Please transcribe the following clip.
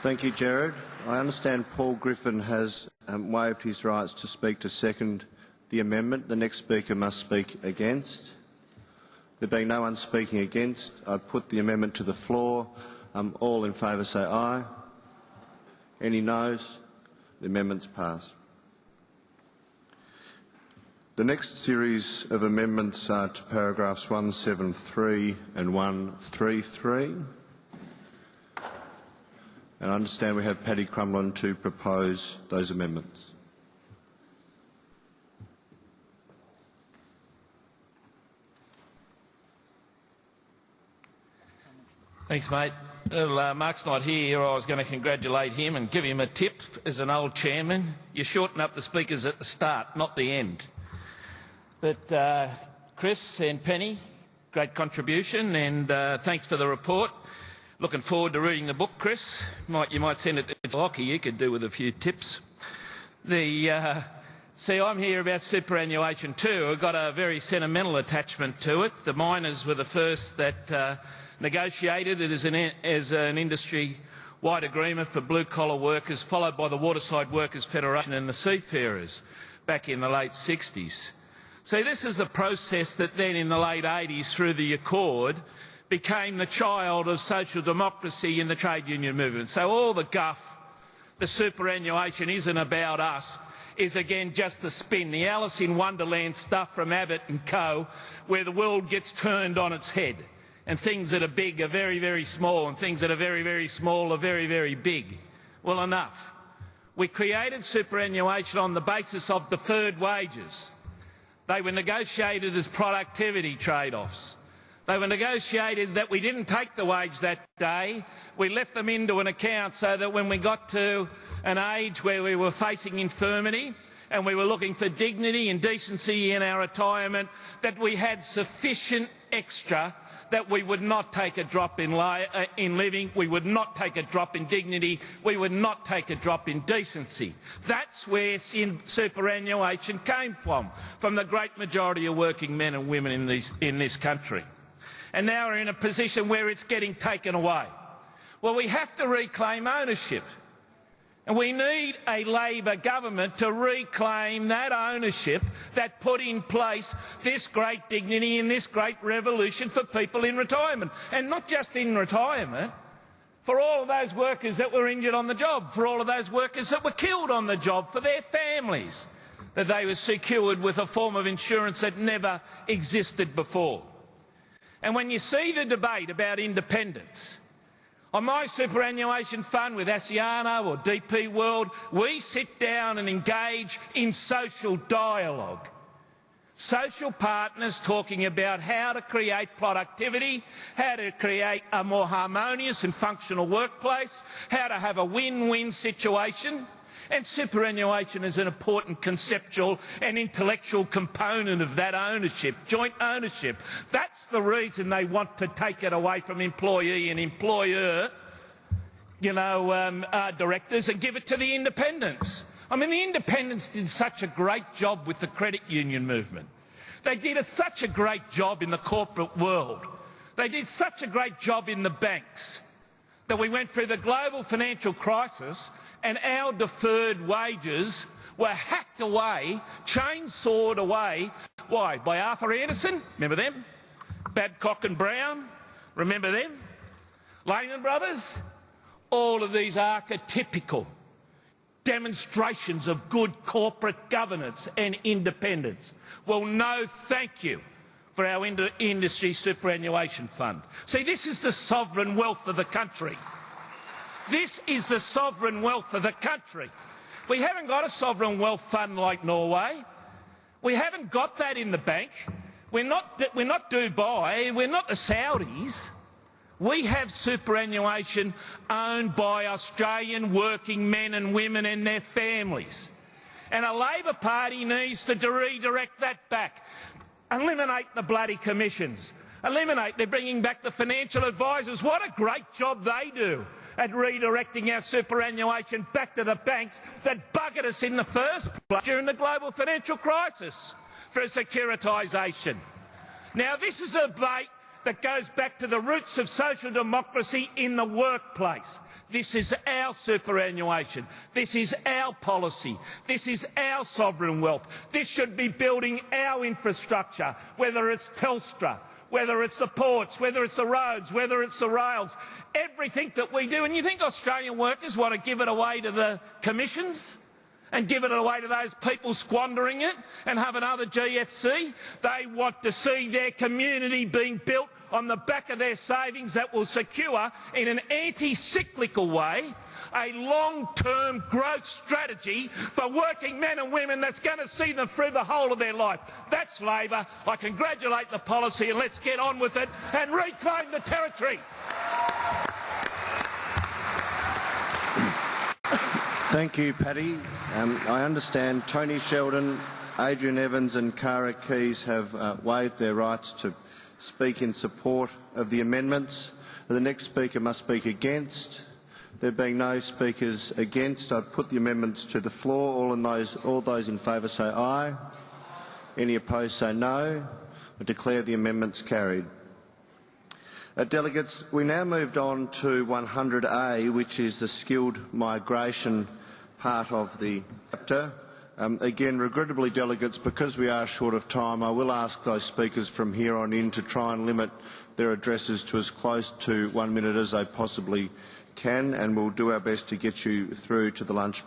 Thank you, Gerard. I understand Paul Griffin has waived his rights to speak to second the amendment. The next speaker must speak against. There being no one speaking against, I put the amendment to the floor. All in favour say aye. Any noes? The amendment's passed. The next series of amendments are to paragraphs 173 and 133. And I understand we have Paddy Crumlin to propose those amendments. Thanks, mate. Well, Mark's not here. I was going to congratulate him and give him a tip as an old chairman. You shorten up the speakers at the start, not the end. But Chris and Penny, great contribution, and thanks for the report. Looking forward to reading the book, Chris. You might send it to Lockie. You could do with a few tips. See, I'm here about superannuation too. I've got a very sentimental attachment to it. The miners were the first that negotiated it as an industry-wide agreement for blue-collar workers, followed by the Waterside Workers Federation and the Seafarers back in the late 60s. So this is a process that then in the late 80s, through the Accord, became the child of social democracy in the trade union movement. So all the guff, the superannuation isn't about us, is again just the spin, the Alice in Wonderland stuff from Abbott and Co, where the world gets turned on its head. And things that are big are very, very small, and things that are very, very small are very, very big. Well, enough. We created superannuation on the basis of deferred wages. They were negotiated as productivity trade-offs. They were negotiated that we didn't take the wage that day. We left them into an account so that when we got to an age where we were facing infirmity and we were looking for dignity and decency in our retirement, that we had sufficient extra that we would not take a drop in living, we would not take a drop in dignity, we would not take a drop in decency. That's where superannuation came from the great majority of working men and women in this country. And now we're in a position where it's getting taken away. Well, we have to reclaim ownership. And we need a Labor government to reclaim that ownership that put in place this great dignity and this great revolution for people in retirement. And not just in retirement, for all of those workers that were injured on the job, for all of those workers that were killed on the job, for their families, that they were secured with a form of insurance that never existed before. And when you see the debate about independence, on my superannuation fund with Asiano or DP World, we sit down and engage in social dialogue. Social partners talking about how to create productivity, how to create a more harmonious and functional workplace, how to have a win-win situation. And superannuation is an important conceptual and intellectual component of that ownership, joint ownership. That's the reason they want to take it away from employee and employer, directors and give it to the independents. I mean, the independents did such a great job with the credit union movement. They did such a great job in the corporate world. They did such a great job in the banks that we went through the global financial crisis and our deferred wages were hacked away, chainsawed away. Why? By Arthur Anderson, remember them? Babcock and Brown, remember them? Lehman Brothers? All of these archetypical demonstrations of good corporate governance and independence. Well, no thank you for our industry superannuation fund. See, this is the sovereign wealth of the country. This is the sovereign wealth of the country. We haven't got a sovereign wealth fund like Norway. We haven't got that in the bank. We're not Dubai. We're not the Saudis. We have superannuation owned by Australian working men and women and their families. And a Labor Party needs to redirect that back. Eliminate the bloody commissions. They're bringing back the financial advisors. What a great job they do at redirecting our superannuation back to the banks that buggered us in the first place during the global financial crisis for securitisation. Now, this is a debate that goes back to the roots of social democracy in the workplace. This is our superannuation. This is our policy. This is our sovereign wealth. This should be building our infrastructure, whether it's Telstra, whether it's the ports, whether it's the roads, whether it's the rails, everything that we do. And you think Australian workers want to give it away to the commissions and give it away to those people squandering it and have another GFC? They want to see their community being built on the back of their savings that will secure, in an anti-cyclical way, a long-term growth strategy for working men and women that's going to see them through the whole of their life. That's Labor. I congratulate the policy, and let's get on with it and reclaim the territory. Thank you, Paddy. I understand Tony Sheldon, Adrian Evans and Cara Keys have waived their rights to speak in support of the amendments. The next speaker must speak against. There being no speakers against, I put the amendments to the floor. All those in favour say aye. Any opposed say no. I declare the amendments carried. Delegates, we now moved on to 100A, which is the skilled migration part of the chapter. Again, regrettably, delegates, because we are short of time, I will ask those speakers from here on in to try and limit their addresses to as close to 1 minute as they possibly can, and we'll do our best to get you through to the lunch break.